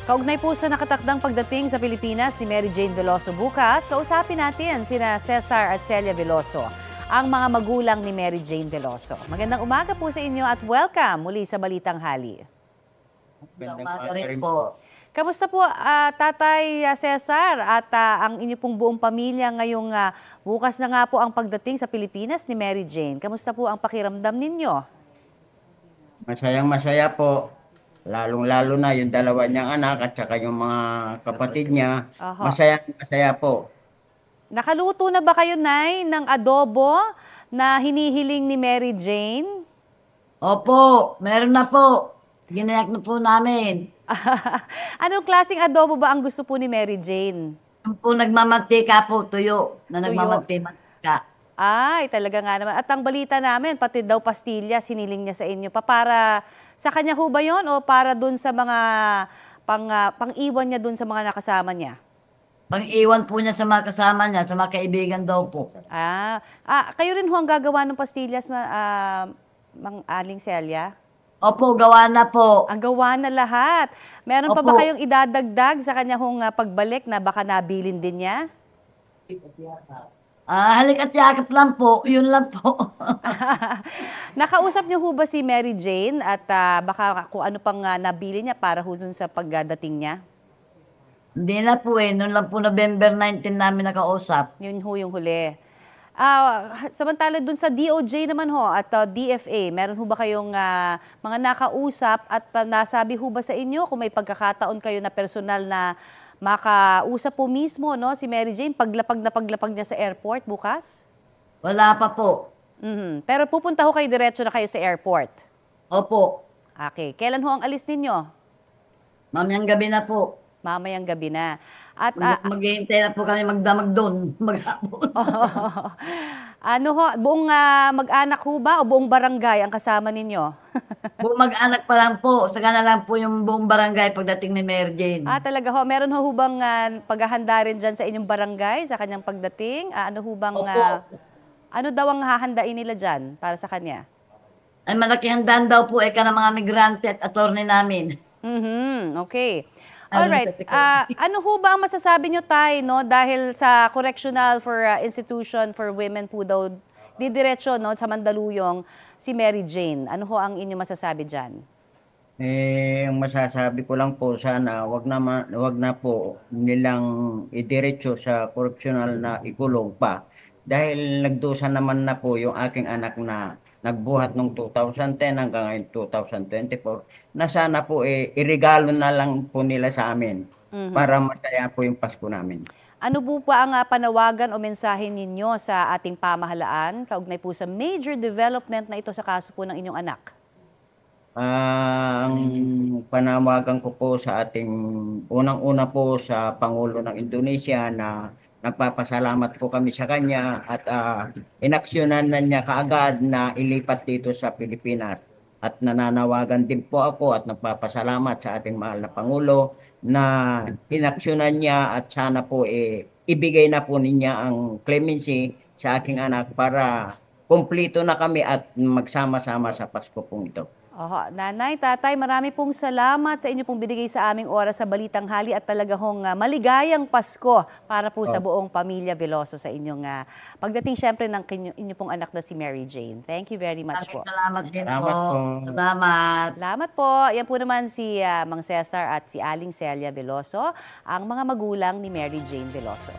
Kaugnay po sa nakatakdang pagdating sa Pilipinas ni Mary Jane Veloso bukas, kausapin natin sina Cesar at Celia Veloso, ang mga magulang ni Mary Jane Veloso. Magandang umaga po sa inyo at welcome muli sa Balitang Hali. Magandang umaga rin po. Kamusta po, Tatay Cesar at ang inyo pong buong pamilya ngayong bukas na nga po ang pagdating sa Pilipinas ni Mary Jane? Kamusta po ang pakiramdam ninyo? Masayang-masaya po. Lalong-lalo na yung dalawa niyang anak at saka yung mga kapatid niya. Masayang-masaya po. Nakaluto na ba kayo, Nay, ng adobo na hinihiling ni Mary Jane? Opo, meron na po. Ginayak na po namin. Anong klaseng adobo ba ang gusto po ni Mary Jane? Yung po nagmamantika po, tuyo na Tuyo. nagmamantika. Ay, talaga nga naman. At ang balita namin, pati daw pastilya, siniling niya sa inyo. Para sa kanya ho ba yun o para dun sa mga pang-iwan niya dun sa mga nakasama niya? Pang-iwan po niya sa mga kasama niya, sa mga kaibigan daw po. Kayo rin ho ang gagawa ng pastillas, Mang Aling Celia? Opo, gawa na po. Ang gawa na lahat. Meron pa ba Opo. kayong idadagdag sa kanya hong pagbalik na baka nabilin din niya? Halik at yakap lang po, yun lang po. Nakausap niyo ho ba si Mary Jane at baka kung ano pang nabili niya para ho dun sa pagdating niya? Hindi na po noon lang po November 19 namin nakausap. Yun ho yung huli. Samantala dun sa DOJ naman ho at DFA, meron ho ba kayong mga nakausap at nasabi ho ba sa inyo kung may pagkakataon kayo na personal na makausap po mismo, no, si Mary Jane paglapag niya sa airport bukas? Wala pa po. Pero pupunta ho kayo diretso na kayo sa airport? Opo. Okay. Kailan ho ang alis ninyo? Mamayang gabi na po. Mamayang gabi na. At Maghihintay na po kami magdamag doon, maghapon. ano ho, buong mag-anak ho ba o buong barangay ang kasama ninyo? Buong mag-anak pa lang po, saka na lang po yung buong barangay pagdating ni Mary Jane. Talaga ho, meron ho bang paghahanda rin dyan sa inyong barangay sa kanyang pagdating? Ano ho bang, ano daw ang hahandain nila dyan para sa kanya? Ay malaki handaan daw po ka ng mga migrante at attorney namin. Okay. Alright. Ano ho ba ang masasabi nyo, Tay, no? Dahil sa Correctional Institution for Women po daw, didiretso, no, sa Mandaluyong, si Mary Jane. Ano ho ang inyong masasabi dyan? Ang masasabi ko lang po, sana wag na po nilang idiretso sa correctional na ikulong pa. Dahil nagdusa naman na po yung aking anak na nagbuhat noong 2010 hanggang ngayon 2024, na sana po iregalo na lang po nila sa amin para masaya po yung Pasko namin. Ano po pa ang panawagan o mensahe ninyo sa ating pamahalaan kaugnay po sa major development na ito sa kaso po ng inyong anak? Ang panawagan ko po sa ating unang-una po sa Pangulo ng Indonesia na nagpapasalamat po kami sa kanya at inaksyonan na niya kaagad na ilipat dito sa Pilipinas. At nananawagan din po ako at nagpapasalamat sa ating mahal na Pangulo na inaksyonan niya at sana po ibigay na po niya ang clemency sa aking anak para kumpleto na kami at magsama-sama sa Pasko pong ito. Nanay, tatay, marami pong salamat sa inyo pong binigay sa aming oras sa Balitang Hali at talaga hong maligayang Pasko para po sa buong pamilya Veloso sa inyong pagdating syempre ng inyo pong anak na si Mary Jane. Thank you very much po. Salamat din Salamat po. po. Salamat. Salamat po. Yan po naman si Mang Cesar at si Aling Celia Veloso, ang mga magulang ni Mary Jane Veloso.